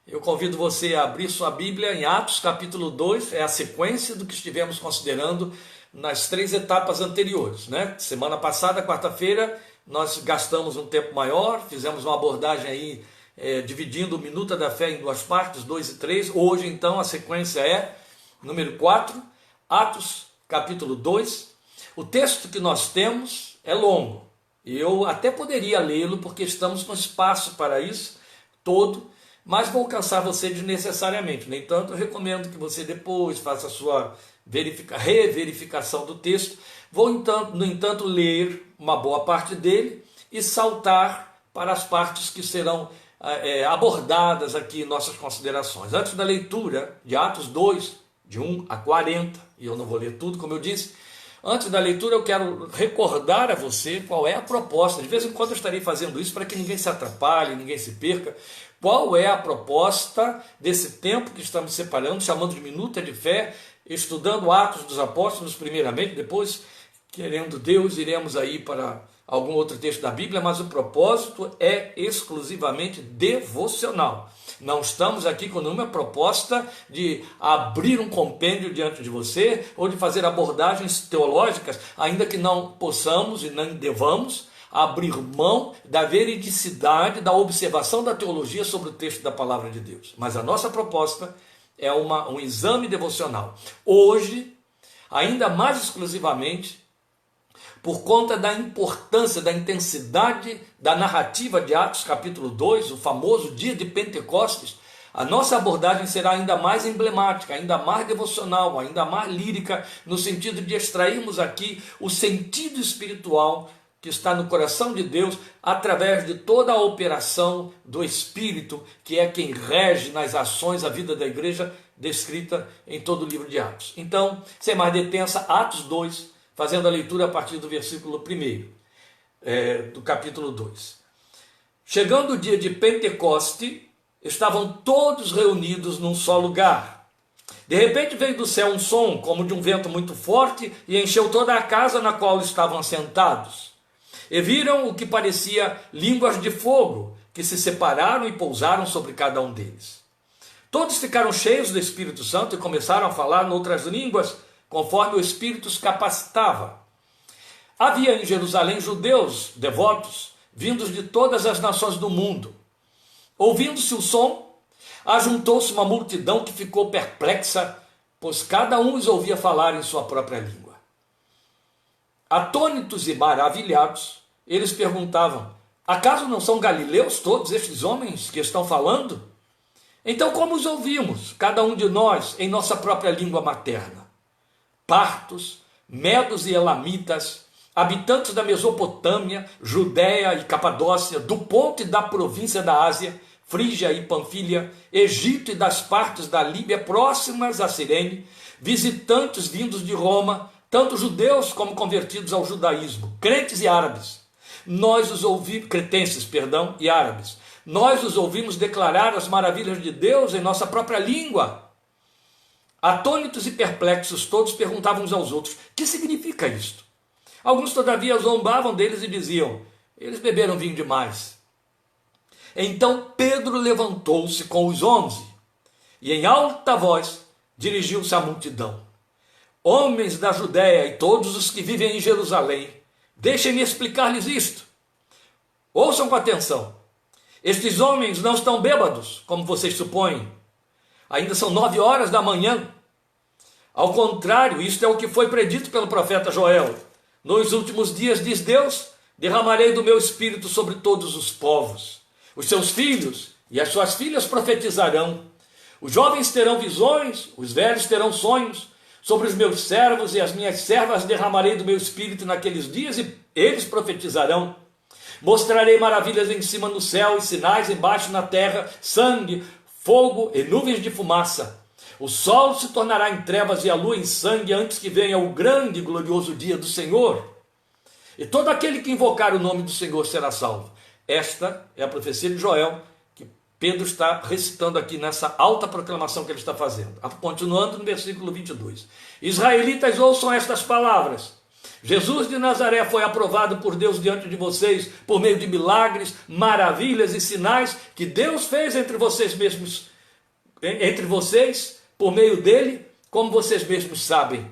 Eu convido você a abrir sua Bíblia em Atos capítulo 2, é a sequência do que estivemos considerando nas 3 etapas anteriores, né? Semana passada, quarta-feira, nós gastamos um tempo maior, fizemos uma abordagem aí, dividindo o Minuta da Fé em 2 partes, 2 e 3. Hoje, então, a sequência é número 4, Atos capítulo 2. O texto que nós temos é longo, e eu até poderia lê-lo, porque estamos com espaço para isso todo, mas vou cansar você desnecessariamente. No entanto, eu recomendo que você depois faça a sua reverificação do texto. Vou, no entanto, ler uma boa parte dele e saltar para as partes que serão abordadas aqui em nossas considerações. Antes da leitura de Atos 2, de 1 a 40, e eu não vou ler tudo, como eu disse, antes da leitura eu quero recordar a você qual é a proposta. De vez em quando eu estarei fazendo isso para que ninguém se atrapalhe, ninguém se perca. Qual é a proposta desse tempo que estamos separando, chamando de Minuta de Fé, estudando Atos dos Apóstolos primeiramente, depois, querendo Deus, iremos aí para algum outro texto da Bíblia, mas o propósito é exclusivamente devocional. Não estamos aqui com nenhuma proposta de abrir um compêndio diante de você ou de fazer abordagens teológicas, ainda que não possamos e não devamos abrir mão da veridicidade, da observação da teologia sobre o texto da palavra de Deus. Mas a nossa proposta é um exame devocional. Hoje, ainda mais exclusivamente, por conta da importância, da intensidade da narrativa de Atos capítulo 2, o famoso dia de Pentecostes, a nossa abordagem será ainda mais emblemática, ainda mais devocional, ainda mais lírica, no sentido de extrairmos aqui o sentido espiritual que está no coração de Deus, através de toda a operação do Espírito, que é quem rege nas ações a vida da igreja, descrita em todo o livro de Atos. Então, sem mais detença, Atos 2, fazendo a leitura a partir do versículo 1, do capítulo 2. Chegando o dia de Pentecoste, estavam todos reunidos num só lugar. De repente veio do céu um som, como de um vento muito forte, e encheu toda a casa na qual estavam assentados. E viram o que parecia línguas de fogo, que se separaram e pousaram sobre cada um deles. Todos ficaram cheios do Espírito Santo e começaram a falar noutras línguas, conforme o Espírito os capacitava. Havia em Jerusalém judeus devotos, vindos de todas as nações do mundo. Ouvindo-se o som, ajuntou-se uma multidão que ficou perplexa, pois cada um os ouvia falar em sua própria língua. Atônitos e maravilhados, eles perguntavam: acaso não são galileus todos estes homens que estão falando? Então como os ouvimos, cada um de nós, em nossa própria língua materna? Partos, medos e elamitas, habitantes da Mesopotâmia, Judéia e Capadócia, do ponto e da província da Ásia, Frígia e Panfilha, Egito e das partes da Líbia próximas a Cirene, visitantes vindos de Roma, tanto judeus como convertidos ao judaísmo, crentes e árabes. Cretenses e árabes. Nós os ouvimos declarar as maravilhas de Deus em nossa própria língua. Atônitos e perplexos, todos perguntavam uns aos outros: que significa isto? Alguns, todavia, zombavam deles e diziam: eles beberam vinho demais. Então Pedro levantou-se com os 11 e em alta voz dirigiu-se à multidão: homens da Judéia e todos os que vivem em Jerusalém, deixem-me explicar-lhes isto. Ouçam com atenção. Estes homens não estão bêbados, como vocês supõem. Ainda são 9 horas da manhã. Ao contrário, isto é o que foi predito pelo profeta Joel. Nos últimos dias, diz Deus, derramarei do meu espírito sobre todos os povos. Os seus filhos e as suas filhas profetizarão. Os jovens terão visões, os velhos terão sonhos. Sobre os meus servos e as minhas servas derramarei do meu espírito naqueles dias e eles profetizarão. Mostrarei maravilhas em cima no céu e sinais embaixo na terra, sangue, fogo e nuvens de fumaça. O sol se tornará em trevas e a lua em sangue antes que venha o grande e glorioso dia do Senhor. E todo aquele que invocar o nome do Senhor será salvo. Esta é a profecia de Joel, que Pedro está recitando aqui nessa alta proclamação que ele está fazendo. Continuando no versículo 22. Israelitas, ouçam estas palavras. Jesus de Nazaré foi aprovado por Deus diante de vocês por meio de milagres, maravilhas e sinais que Deus fez entre vocês mesmos, por meio dele, como vocês mesmos sabem.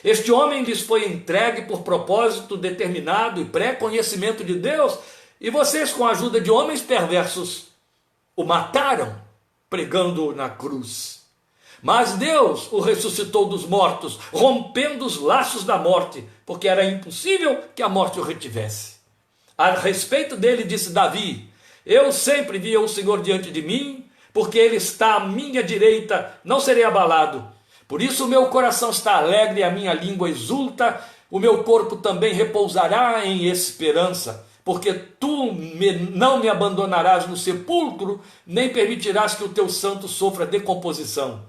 Este homem lhes foi entregue por propósito determinado e pré-conhecimento de Deus, e vocês, com a ajuda de homens perversos, o mataram, pregando-o na cruz. Mas Deus o ressuscitou dos mortos, rompendo os laços da morte, porque era impossível que a morte o retivesse. A respeito dele disse Davi: eu sempre via o Senhor diante de mim, porque ele está à minha direita, não serei abalado. Por isso o meu coração está alegre e a minha língua exulta, o meu corpo também repousará em esperança, porque tu não me abandonarás no sepulcro, nem permitirás que o teu santo sofra decomposição.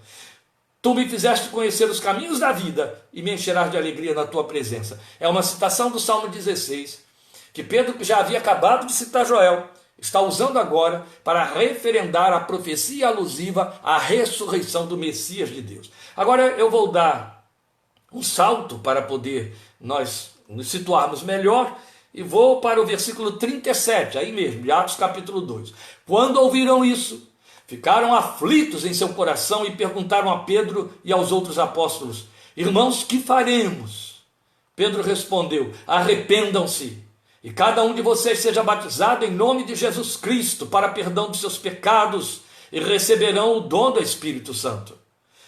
Tu me fizeste conhecer os caminhos da vida e me encherás de alegria na tua presença. É uma citação do Salmo 16, que Pedro, que já havia acabado de citar Joel, está usando agora para referendar a profecia alusiva à ressurreição do Messias de Deus. Agora eu vou dar um salto para poder nós nos situarmos melhor e vou para o versículo 37, aí mesmo, de Atos capítulo 2. Quando ouviram isso, ficaram aflitos em seu coração e perguntaram a Pedro e aos outros apóstolos: irmãos, que faremos? Pedro respondeu: arrependam-se e cada um de vocês seja batizado em nome de Jesus Cristo para perdão dos seus pecados e receberão o dom do Espírito Santo.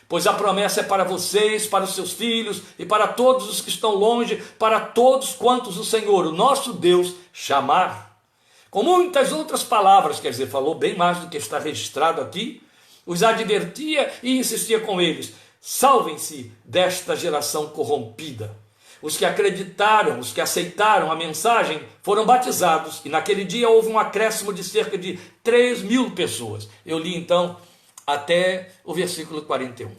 Pois a promessa é para vocês, para os seus filhos e para todos os que estão longe, para todos quantos o Senhor, o nosso Deus, chamar. Com muitas outras palavras, quer dizer, falou bem mais do que está registrado aqui, os advertia e insistia com eles: salvem-se desta geração corrompida. Os que acreditaram, os que aceitaram a mensagem foram batizados, e naquele dia houve um acréscimo de cerca de 3.000 pessoas. Eu li então até o versículo 41.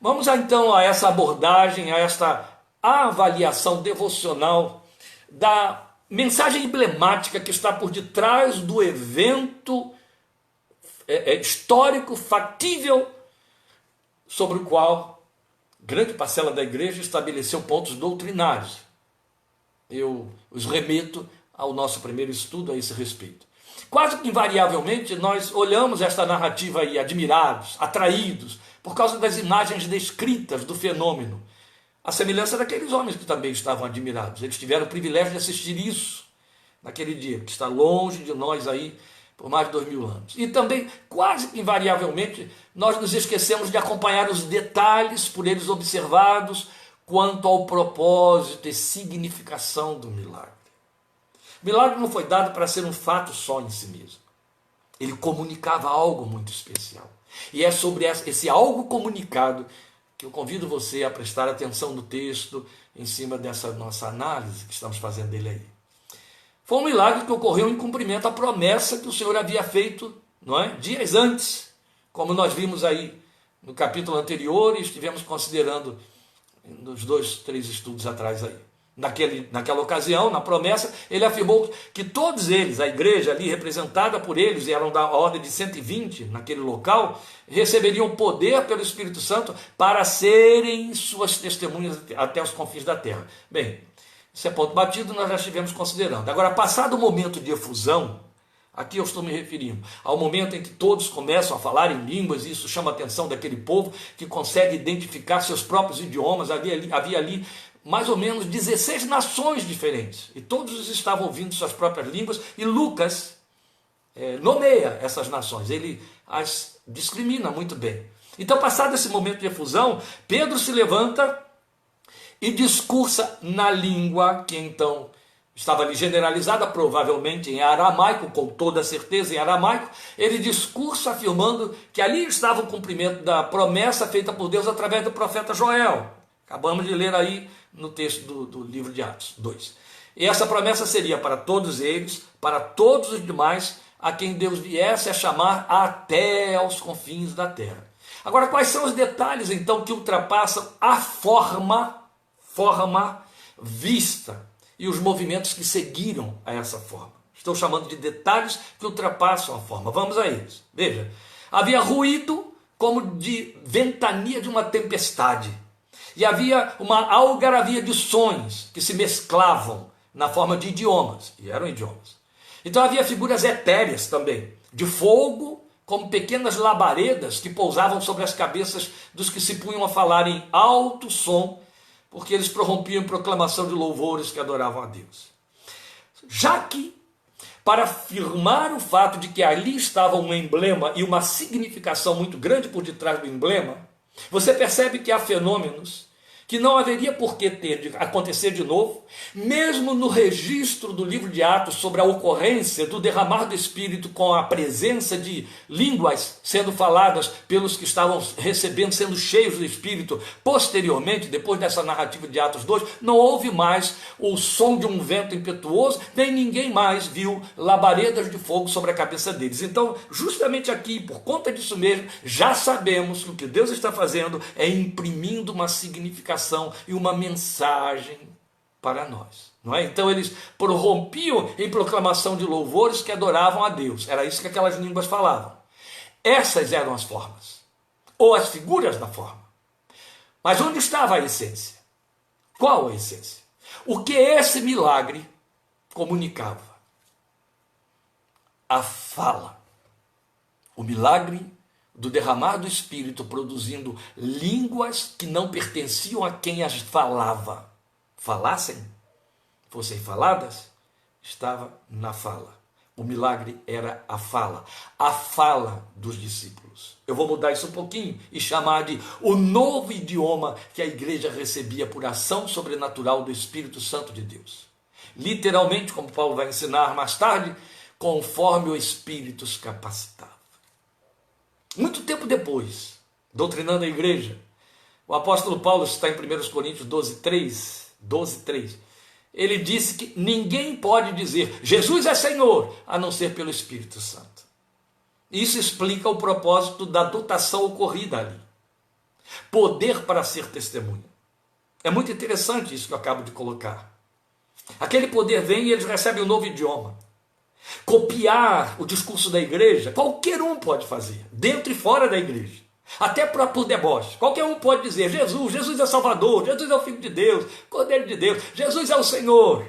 Vamos então a essa abordagem, a esta avaliação devocional da mensagem emblemática que está por detrás do evento histórico, factível, sobre o qual grande parcela da igreja estabeleceu pontos doutrinários. Eu os remeto ao nosso primeiro estudo a esse respeito. Quase que invariavelmente nós olhamos esta narrativa aí admirados, atraídos, por causa das imagens descritas do fenômeno. A semelhança daqueles homens que também estavam admirados. Eles tiveram o privilégio de assistir isso naquele dia, que está longe de nós aí por mais de 2000 anos. E também, quase que invariavelmente, nós nos esquecemos de acompanhar os detalhes por eles observados quanto ao propósito e significação do milagre. O milagre não foi dado para ser um fato só em si mesmo. Ele comunicava algo muito especial. E é sobre esse algo comunicado que eu convido você a prestar atenção no texto, em cima dessa nossa análise que estamos fazendo dele aí. Foi um milagre que ocorreu em cumprimento à promessa que o Senhor havia feito, não é? Dias antes, como nós vimos aí no capítulo anterior e estivemos considerando nos 2, 3 estudos atrás aí. Naquela ocasião, na promessa, ele afirmou que todos eles, a igreja ali representada por eles, e eram da ordem de 120 naquele local, receberiam poder pelo Espírito Santo para serem suas testemunhas até os confins da terra. Bem, esse é ponto batido, nós já estivemos considerando. Agora, passado o momento de efusão, aqui eu estou me referindo ao momento em que todos começam a falar em línguas, e isso chama a atenção daquele povo que consegue identificar seus próprios idiomas. Havia ali mais ou menos 16 nações diferentes, e todos estavam ouvindo suas próprias línguas, e Lucas nomeia essas nações, ele as discrimina muito bem. Então, passado esse momento de efusão, Pedro se levanta e discursa na língua que então estava ali generalizada, provavelmente em aramaico, com toda certeza em aramaico. Ele discursa afirmando que ali estava o cumprimento da promessa feita por Deus através do profeta Joel. Acabamos de ler aí no texto do livro de Atos 2. E essa promessa seria para todos eles, para todos os demais, a quem Deus viesse a chamar até aos confins da terra. Agora, quais são os detalhes então que ultrapassam a forma vista e os movimentos que seguiram a essa forma? Estou chamando de detalhes que ultrapassam a forma. Vamos a eles. Veja, havia ruído como de ventania de uma tempestade. E havia uma algaravia de sons que se mesclavam na forma de idiomas, e eram idiomas. Então havia figuras etéreas também, de fogo, como pequenas labaredas que pousavam sobre as cabeças dos que se punham a falar em alto som, porque eles prorrompiam em proclamação de louvores que adoravam a Deus. Já que, para afirmar o fato de que ali estava um emblema e uma significação muito grande por detrás do emblema, você percebe que há fenômenos que não haveria por que ter de acontecer de novo, mesmo no registro do livro de Atos sobre a ocorrência do derramar do Espírito com a presença de línguas sendo faladas pelos que estavam recebendo, sendo cheios do Espírito. Posteriormente, depois dessa narrativa de Atos 2, não houve mais o som de um vento impetuoso, nem ninguém mais viu labaredas de fogo sobre a cabeça deles. Então, justamente aqui, por conta disso mesmo, já sabemos que o que Deus está fazendo é imprimindo uma significação e uma mensagem para nós, não é? Então eles prorrompiam em proclamação de louvores que adoravam a Deus. Era isso que aquelas línguas falavam. Essas eram as formas, ou as figuras da forma. Mas onde estava a essência? Qual a essência? O que esse milagre comunicava? A fala. O milagre do derramar do Espírito produzindo línguas que não pertenciam a quem as falava. Falassem, fossem faladas, estava na fala. O milagre era a fala dos discípulos. Eu vou mudar isso um pouquinho e chamar de o novo idioma que a igreja recebia por ação sobrenatural do Espírito Santo de Deus. Literalmente, como Paulo vai ensinar mais tarde, conforme o Espírito os capacitava. Muito tempo depois, doutrinando a igreja, o apóstolo Paulo está em 1 Coríntios 12:3, ele disse que ninguém pode dizer Jesus é Senhor, a não ser pelo Espírito Santo. Isso explica o propósito da dotação ocorrida ali. Poder para ser testemunha. É muito interessante isso que eu acabo de colocar. Aquele poder vem e eles recebem um novo idioma. Copiar o discurso da igreja, qualquer um pode fazer, dentro e fora da igreja, até por deboche. Qualquer um pode dizer Jesus é Salvador, Jesus é o Filho de Deus, Cordeiro de Deus, Jesus é o Senhor.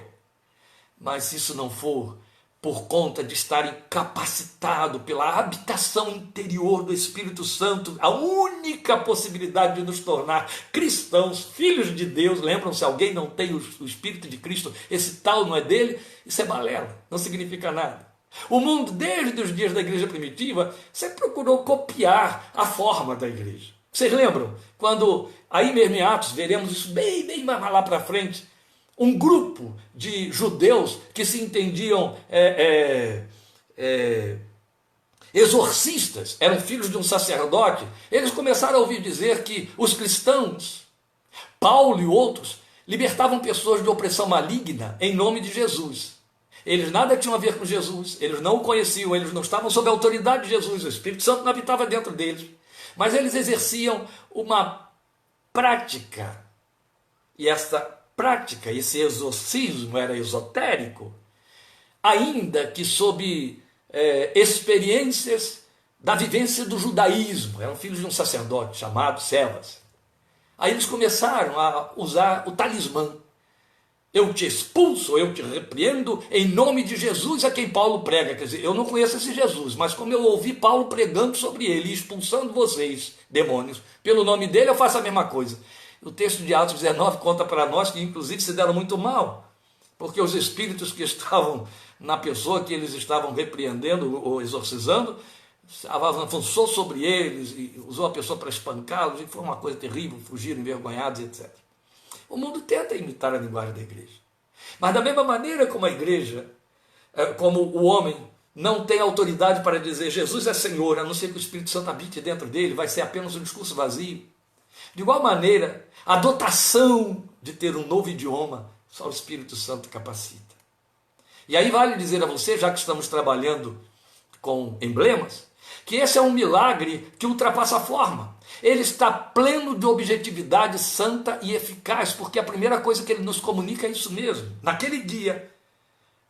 Mas se isso não for por conta de estar incapacitado pela habitação interior do Espírito Santo, a única possibilidade de nos tornar cristãos, filhos de Deus, lembram, se alguém não tem o Espírito de Cristo, esse tal não é dele, isso é balela, não significa nada. O mundo, desde os dias da igreja primitiva, sempre procurou copiar a forma da igreja. Vocês lembram? Quando, aí mesmo em Atos, veremos isso bem mais lá para frente, um grupo de judeus que se entendiam exorcistas, eram filhos de um sacerdote, eles começaram a ouvir dizer que os cristãos, Paulo e outros, libertavam pessoas de opressão maligna em nome de Jesus. Eles nada tinham a ver com Jesus, eles não o conheciam, eles não estavam sob a autoridade de Jesus, o Espírito Santo não habitava dentro deles, mas eles exerciam uma prática, e essa prática, esse exorcismo era esotérico, ainda que sob experiências da vivência do judaísmo, eram filhos de um sacerdote chamado Cefas. Aí eles começaram a usar o talismã. Eu te expulso, eu te repreendo em nome de Jesus a quem Paulo prega. Quer dizer, eu não conheço esse Jesus, mas como eu ouvi Paulo pregando sobre ele e expulsando vocês, demônios, pelo nome dele eu faço a mesma coisa. O texto de Atos 19 conta para nós que inclusive se deram muito mal, porque os espíritos que estavam na pessoa que eles estavam repreendendo ou exorcizando, avançou sobre eles e usou a pessoa para espancá-los, e foi uma coisa terrível, fugiram envergonhados, etc. O mundo tenta imitar a linguagem da igreja. Mas da mesma maneira como a igreja, como o homem não tem autoridade para dizer Jesus é Senhor, a não ser que o Espírito Santo habite dentro dele, vai ser apenas um discurso vazio. De igual maneira, a dotação de ter um novo idioma, só o Espírito Santo capacita. E aí vale dizer a você, já que estamos trabalhando com emblemas, que esse é um milagre que ultrapassa a forma. Ele está pleno de objetividade santa e eficaz, porque a primeira coisa que ele nos comunica é isso mesmo. Naquele dia,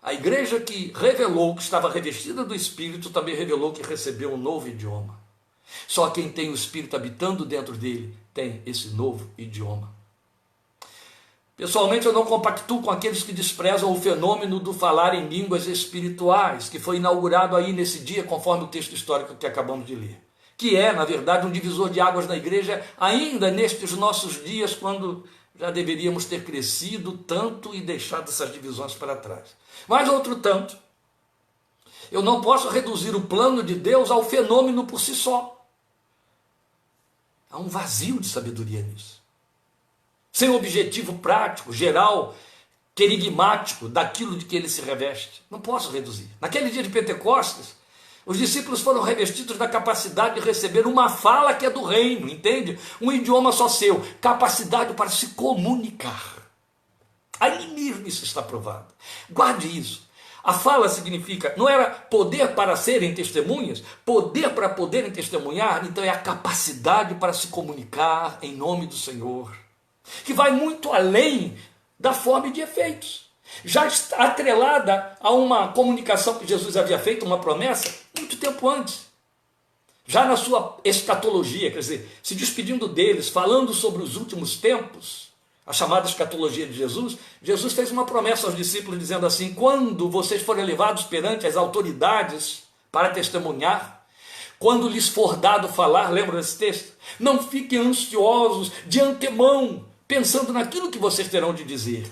a igreja que revelou que estava revestida do Espírito também revelou que recebeu um novo idioma. Só quem tem o Espírito habitando dentro dele tem esse novo idioma. Pessoalmente, eu não compactuo com aqueles que desprezam o fenômeno do falar em línguas espirituais, que foi inaugurado aí nesse dia, conforme o texto histórico que acabamos de ler, que é, na verdade, um divisor de águas na igreja, ainda nestes nossos dias, quando já deveríamos ter crescido tanto e deixado essas divisões para trás. Mas, outro tanto, eu não posso reduzir o plano de Deus ao fenômeno por si só. Há um vazio de sabedoria nisso. Sem objetivo prático, geral, querigmático daquilo de que ele se reveste. Não posso reduzir. Naquele dia de Pentecostes, os discípulos foram revestidos da capacidade de receber uma fala que é do reino, entende? Um idioma só seu, capacidade para se comunicar. Aí mesmo isso está provado. Guarde isso. A fala significa, não era poder para serem testemunhas, poder para poderem testemunhar, então é a capacidade para se comunicar em nome do Senhor, que vai muito além da forma e de efeitos. Já está atrelada a uma comunicação que Jesus havia feito, uma promessa, muito tempo antes. Já na sua escatologia, quer dizer, se despedindo deles, falando sobre os últimos tempos, a chamada escatologia de Jesus, Jesus fez uma promessa aos discípulos dizendo assim: quando vocês forem levados perante as autoridades para testemunhar, quando lhes for dado falar, lembra desse texto? Não fiquem ansiosos de antemão, pensando naquilo que vocês terão de dizer,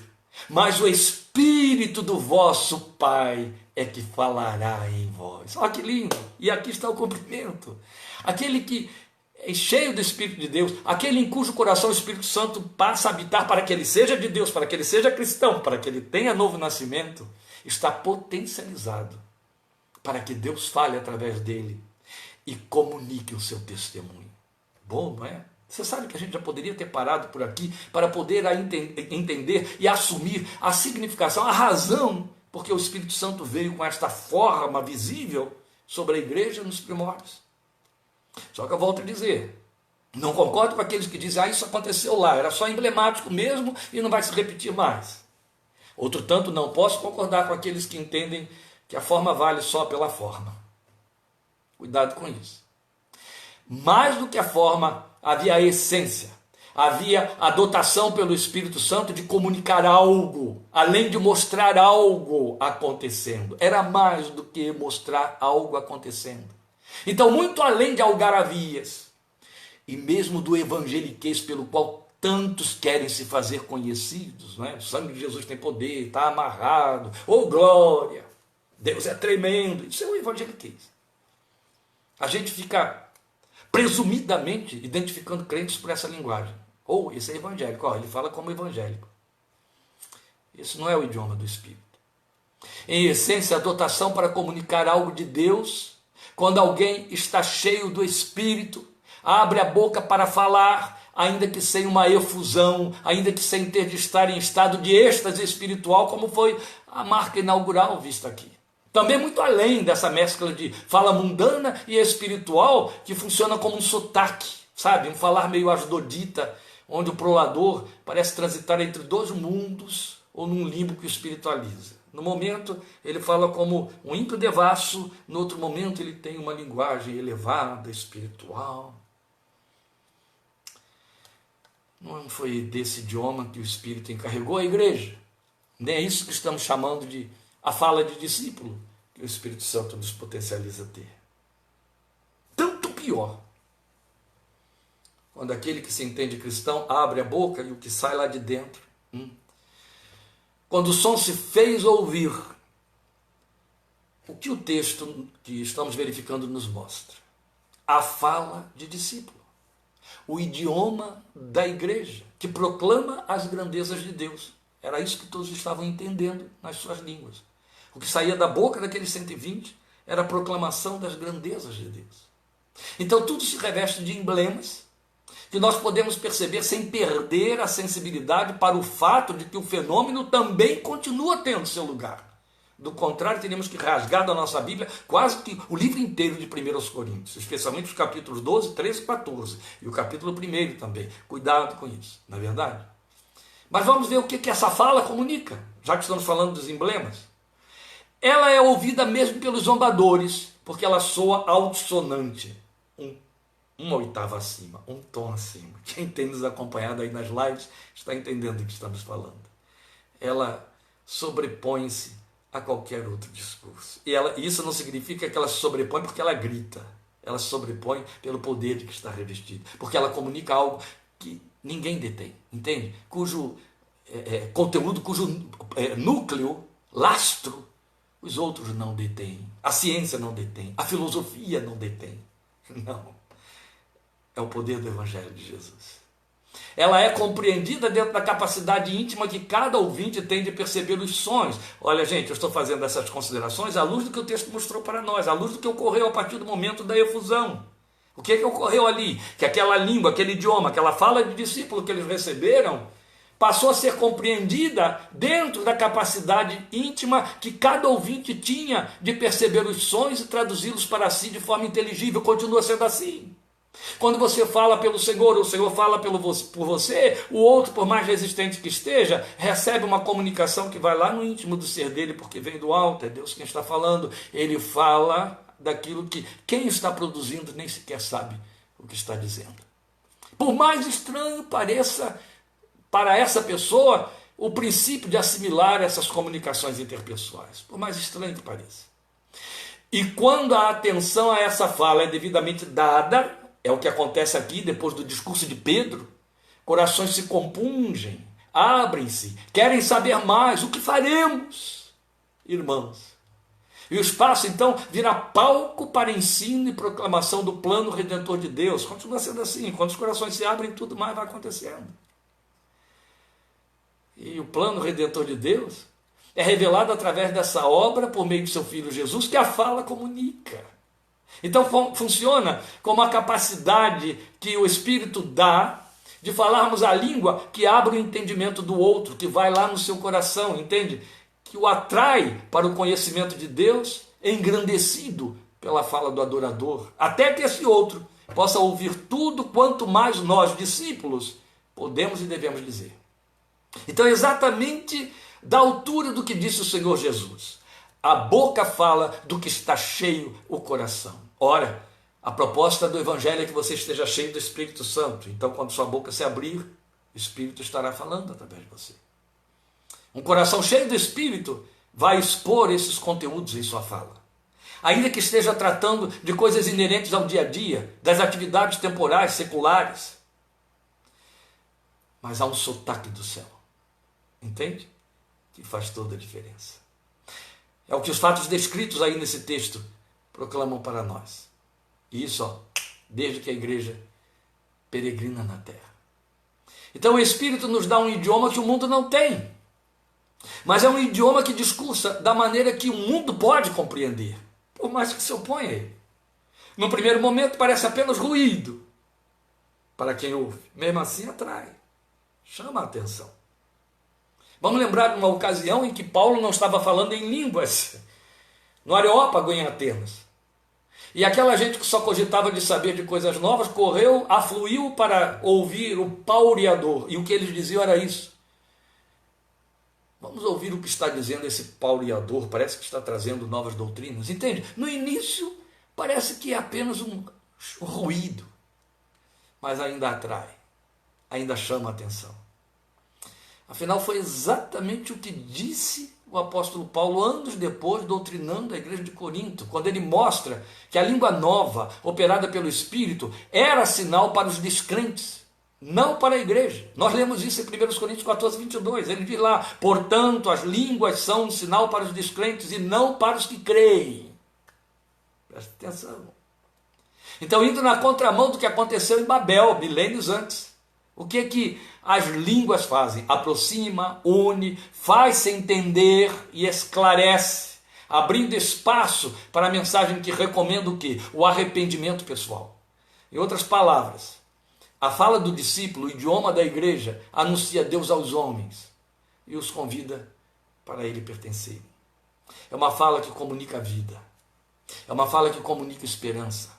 mas o Espírito do vosso Pai é que falará em vós. Olha que lindo! E aqui está o cumprimento. Aquele que é cheio do Espírito de Deus, aquele em cujo coração o Espírito Santo passa a habitar para que ele seja de Deus, para que ele seja cristão, para que ele tenha novo nascimento, está potencializado para que Deus fale através dele e comunique o seu testemunho. Bom, não é? Você sabe que a gente já poderia ter parado por aqui para poder entender e assumir a significação, a razão, porque o Espírito Santo veio com esta forma visível sobre a igreja nos primórdios. Só que eu volto a dizer, não concordo com aqueles que dizem, isso aconteceu lá, era só emblemático mesmo e não vai se repetir mais. Outro tanto, não posso concordar com aqueles que entendem que a forma vale só pela forma. Cuidado com isso. Mais do que a forma, havia a essência, havia a dotação pelo Espírito Santo de comunicar algo, além de mostrar algo acontecendo. Era mais do que mostrar algo acontecendo. Então, muito além de algaravias, e mesmo do evangeliquez pelo qual tantos querem se fazer conhecidos, não é? O sangue de Jesus tem poder, está amarrado, glória, Deus é tremendo, isso é o evangeliquez. A gente fica presumidamente identificando crentes por essa linguagem. Esse é evangélico, ele fala como evangélico. Esse não é o idioma do Espírito. Em essência, a dotação para comunicar algo de Deus, quando alguém está cheio do Espírito, abre a boca para falar, ainda que sem uma efusão, ainda que sem ter de estar em estado de êxtase espiritual, como foi a marca inaugural vista aqui. Também muito além dessa mescla de fala mundana e espiritual, que funciona como um sotaque, sabe? Um falar meio asdodita, onde o prolador parece transitar entre dois mundos, ou num limbo que o espiritualiza. No momento, ele fala como um ímpio devasso, no outro momento ele tem uma linguagem elevada, espiritual. Não foi desse idioma que o Espírito encarregou a igreja. Nem é isso que estamos chamando de a fala de discípulo, que o Espírito Santo nos potencializa a ter. Tanto pior, quando aquele que se entende cristão abre a boca e o que sai lá de dentro. Quando o som se fez ouvir, o que o texto que estamos verificando nos mostra? A fala de discípulo, o idioma da igreja, que proclama as grandezas de Deus. Era isso que todos estavam entendendo nas suas línguas. O que saía da boca daqueles 120 era a proclamação das grandezas de Deus. Então tudo se reveste de emblemas que nós podemos perceber sem perder a sensibilidade para o fato de que o fenômeno também continua tendo seu lugar. Do contrário, teríamos que rasgar da nossa Bíblia quase que o livro inteiro de 1 Coríntios, especialmente os capítulos 12, 13 e 14, e o capítulo 1 também. Cuidado com isso, não é verdade? Mas vamos ver o que essa fala comunica, já que estamos falando dos emblemas. Ela é ouvida mesmo pelos zombadores, porque ela soa altissonante. uma oitava acima, um tom acima. Quem tem nos acompanhado aí nas lives está entendendo do que estamos falando. Ela sobrepõe-se a qualquer outro discurso. E isso não significa que ela se sobrepõe porque ela grita. Ela se sobrepõe pelo poder de que está revestida. Porque ela comunica algo que ninguém detém, entende? Cujo conteúdo, cujo núcleo, lastro, os outros não detêm. A ciência não detém. A filosofia não detém. Não. É o poder do Evangelho de Jesus. Ela é compreendida dentro da capacidade íntima que cada ouvinte tem de perceber os sonhos. Olha, gente, eu estou fazendo essas considerações à luz do que o texto mostrou para nós, à luz do que ocorreu a partir do momento da efusão. O que ocorreu ali? Que aquela língua, aquele idioma, aquela fala de discípulo que eles receberam, passou a ser compreendida dentro da capacidade íntima que cada ouvinte tinha de perceber os sonhos e traduzi-los para si de forma inteligível. Continua sendo assim. Quando você fala pelo Senhor, o Senhor fala por você, o outro, por mais resistente que esteja, recebe uma comunicação que vai lá no íntimo do ser dele, porque vem do alto, é Deus quem está falando. Ele fala daquilo que quem está produzindo nem sequer sabe o que está dizendo. Por mais estranho pareça para essa pessoa o princípio de assimilar essas comunicações interpessoais, por mais estranho que pareça. E quando a atenção a essa fala é devidamente dada, é o que acontece aqui depois do discurso de Pedro, corações se compungem, abrem-se, querem saber mais, o que faremos, irmãos? E o espaço então vira palco para ensino e proclamação do plano redentor de Deus. Continua sendo assim, quando os corações se abrem, tudo mais vai acontecendo. E o plano redentor de Deus é revelado através dessa obra por meio de seu Filho Jesus, que a fala comunica. Então funciona como a capacidade que o Espírito dá de falarmos a língua que abre o entendimento do outro, que vai lá no seu coração, entende? Que o atrai para o conhecimento de Deus, engrandecido pela fala do adorador, até que esse outro possa ouvir tudo quanto mais nós, discípulos, podemos e devemos dizer. Então é exatamente da altura do que disse o Senhor Jesus. A boca fala do que está cheio o coração. Ora, a proposta do Evangelho é que você esteja cheio do Espírito Santo. Então, quando sua boca se abrir, o Espírito estará falando através de você. Um coração cheio do Espírito vai expor esses conteúdos em sua fala. Ainda que esteja tratando de coisas inerentes ao dia a dia, das atividades temporais, seculares. Mas há um sotaque do céu. Entende? Que faz toda a diferença. É o que os fatos descritos aí nesse texto proclamam para nós. E isso, desde que a igreja peregrina na terra. Então o Espírito nos dá um idioma que o mundo não tem. Mas é um idioma que discursa da maneira que o mundo pode compreender, por mais que se oponha a ele. No primeiro momento parece apenas ruído para quem ouve. Mesmo assim atrai, chama a atenção. Vamos lembrar de uma ocasião em que Paulo não estava falando em línguas, no Areópago em Atenas. E aquela gente que só cogitava de saber de coisas novas, afluiu para ouvir o paureador. E o que eles diziam era isso. Vamos ouvir o que está dizendo esse paureador, parece que está trazendo novas doutrinas. Entende? No início parece que é apenas um ruído, mas ainda atrai, ainda chama a atenção. Afinal, foi exatamente o que disse o apóstolo Paulo anos depois, doutrinando a igreja de Corinto, quando ele mostra que a língua nova, operada pelo Espírito, era sinal para os descrentes, não para a igreja. Nós lemos isso em 1 Coríntios 14, 22. Ele diz lá: portanto, as línguas são um sinal para os descrentes e não para os que creem. Presta atenção. Então, indo na contramão do que aconteceu em Babel, milênios antes. O que as línguas fazem? Aproxima, une, faz-se entender e esclarece, abrindo espaço para a mensagem que recomenda o quê? O arrependimento pessoal. Em outras palavras, a fala do discípulo, o idioma da igreja, anuncia Deus aos homens e os convida para ele pertencerem. É uma fala que comunica a vida. É uma fala que comunica esperança.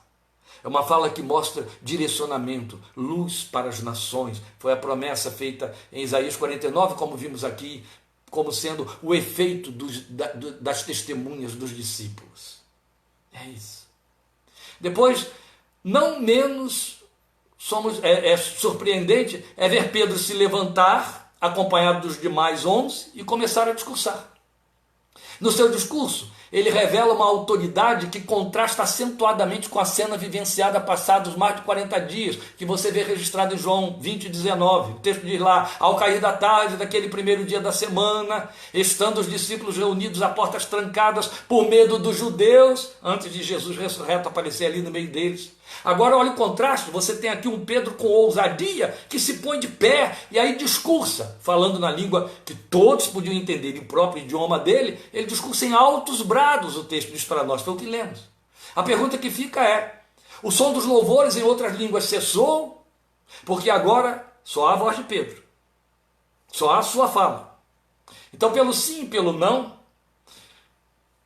É uma fala que mostra direcionamento, luz para as nações. Foi a promessa feita em Isaías 49, como vimos aqui, como sendo o efeito das testemunhas dos discípulos. É isso. Depois, não menos é surpreendente é ver Pedro se levantar, acompanhado dos demais 11, e começar a discursar. No seu discurso, ele revela uma autoridade que contrasta acentuadamente com a cena vivenciada passados mais de 40 dias, que você vê registrado em João 20:19. O texto diz lá: ao cair da tarde daquele primeiro dia da semana, estando os discípulos reunidos a portas trancadas por medo dos judeus, antes de Jesus ressurreto aparecer ali no meio deles. Agora olha o contraste, você tem aqui um Pedro com ousadia que se põe de pé e aí discursa, falando na língua que todos podiam entender, e o próprio idioma dele, ele discursa em altos brados, o texto diz para nós, foi o que lemos. A pergunta que fica é: o som dos louvores em outras línguas cessou? Porque agora só há a voz de Pedro, só há a sua fala. Então, pelo sim e pelo não,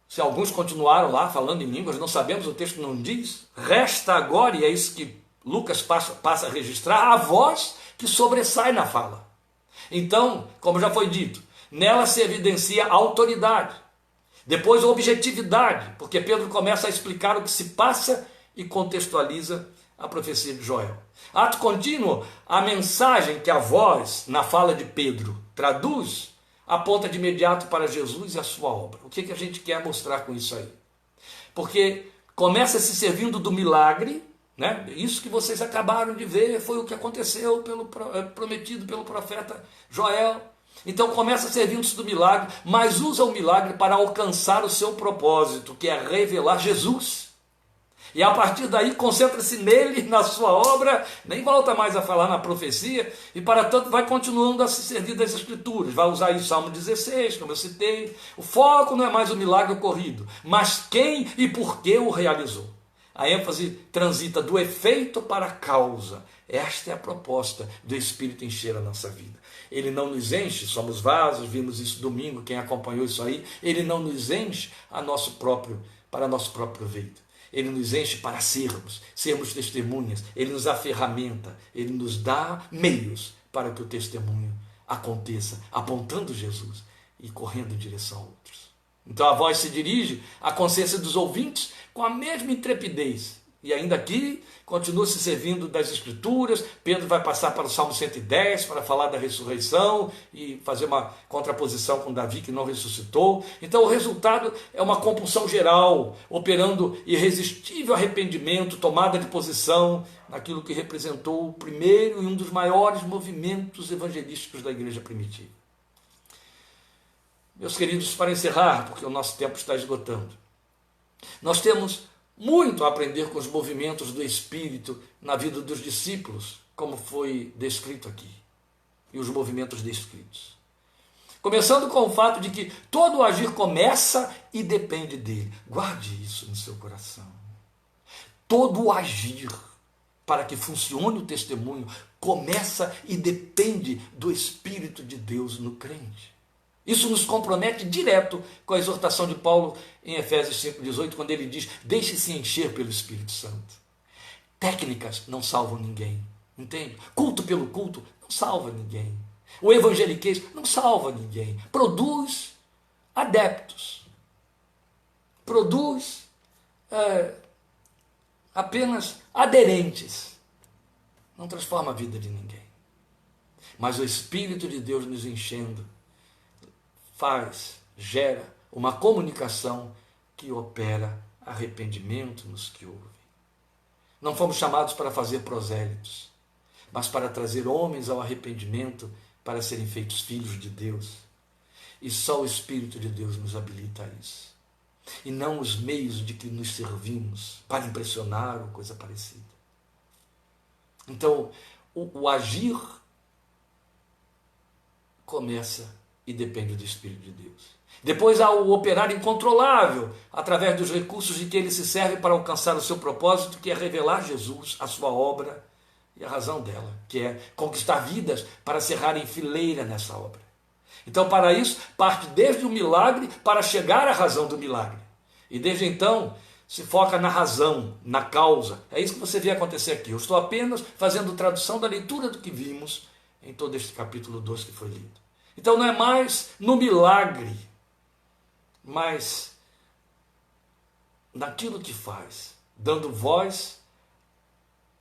se alguns continuaram lá falando em línguas, não sabemos, o texto não diz. Resta agora, e é isso que Lucas passa a registrar, a voz que sobressai na fala. Então, como já foi dito, nela se evidencia a autoridade. Depois a objetividade, porque Pedro começa a explicar o que se passa e contextualiza a profecia de Joel. Ato contínuo, a mensagem que a voz na fala de Pedro traduz aponta de imediato para Jesus e a sua obra. O que a gente quer mostrar com isso aí? Porque começa se servindo do milagre, né? Isso que vocês acabaram de ver foi o que aconteceu prometido pelo profeta Joel. Então começa servindo-se do milagre, mas usa o milagre para alcançar o seu propósito, que é revelar Jesus. E a partir daí concentra-se nele, na sua obra, nem volta mais a falar na profecia, e para tanto vai continuando a se servir das Escrituras. Vai usar aí o Salmo 16, como eu citei. O foco não é mais o milagre ocorrido, mas quem e por que o realizou. A ênfase transita do efeito para a causa. Esta é a proposta do Espírito encher a nossa vida. Ele não nos enche, somos vasos, vimos isso domingo, quem acompanhou isso aí, ele não nos enche para nosso próprio proveito. Ele nos enche para sermos testemunhas, ele nos dá ferramenta, ele nos dá meios para que o testemunho aconteça, apontando Jesus e correndo em direção a outros. Então a voz se dirige à consciência dos ouvintes com a mesma intrepidez. E ainda aqui continua se servindo das Escrituras. Pedro vai passar para o Salmo 110 para falar da ressurreição e fazer uma contraposição com Davi, que não ressuscitou. Então o resultado é uma compulsão geral, operando irresistível arrependimento, tomada de posição naquilo que representou o primeiro e um dos maiores movimentos evangelísticos da igreja primitiva. Meus queridos, para encerrar, porque o nosso tempo está esgotando, nós temos muito a aprender com os movimentos do Espírito na vida dos discípulos, como foi descrito aqui, e os movimentos descritos. Começando com o fato de que todo o agir começa e depende dele. Guarde isso no seu coração. Todo o agir, para que funcione o testemunho, começa e depende do Espírito de Deus no crente. Isso nos compromete direto com a exortação de Paulo em Efésios 5,18, quando ele diz: deixe-se encher pelo Espírito Santo. Técnicas não salvam ninguém, entende? Culto pelo culto não salva ninguém. O evangeliquez não salva ninguém. Produz adeptos. Produz apenas aderentes. Não transforma a vida de ninguém. Mas o Espírito de Deus nos enchendo gera uma comunicação que opera arrependimento nos que ouvem. Não fomos chamados para fazer prosélitos, mas para trazer homens ao arrependimento, para serem feitos filhos de Deus. E só o Espírito de Deus nos habilita a isso. E não os meios de que nos servimos para impressionar ou coisa parecida. Então, o agir começa e depende do Espírito de Deus. Depois há o operar incontrolável, através dos recursos de que ele se serve para alcançar o seu propósito, que é revelar Jesus, a sua obra e a razão dela, que é conquistar vidas para cerrarem fileira nessa obra. Então, para isso, parte desde o milagre para chegar à razão do milagre. E desde então, se foca na razão, na causa. É isso que você vê acontecer aqui. Eu estou apenas fazendo tradução da leitura do que vimos em todo este capítulo 2 que foi lido. Então não é mais no milagre, mas naquilo que faz, dando voz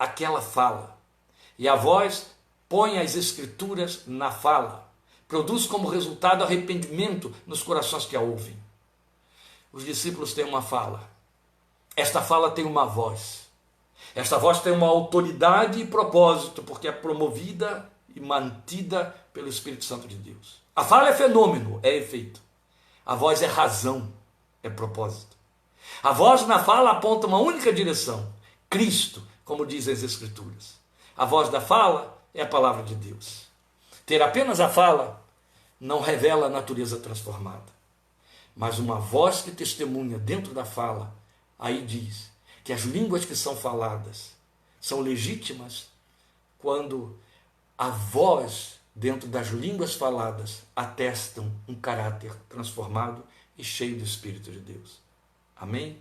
aquela fala. E a voz põe as escrituras na fala. Produz como resultado arrependimento nos corações que a ouvem. Os discípulos têm uma fala. Esta fala tem uma voz. Esta voz tem uma autoridade e propósito, porque é promovida e mantida pelo Espírito Santo de Deus. A fala é fenômeno, é efeito. A voz é razão, é propósito. A voz na fala aponta uma única direção, Cristo, como dizem as Escrituras. A voz da fala é a palavra de Deus. Ter apenas a fala não revela a natureza transformada. Mas uma voz que testemunha dentro da fala, aí diz que as línguas que são faladas são legítimas quando a voz dentro das línguas faladas atestam um caráter transformado e cheio do Espírito de Deus. Amém?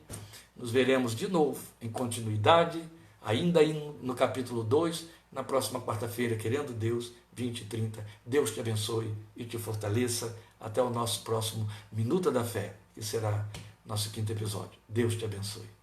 Nos veremos de novo em continuidade, ainda aí no capítulo 2, na próxima quarta-feira, querendo Deus, 20 e 30. Deus te abençoe e te fortaleça. Até o nosso próximo Minuta da Fé, que será nosso 5º episódio. Deus te abençoe.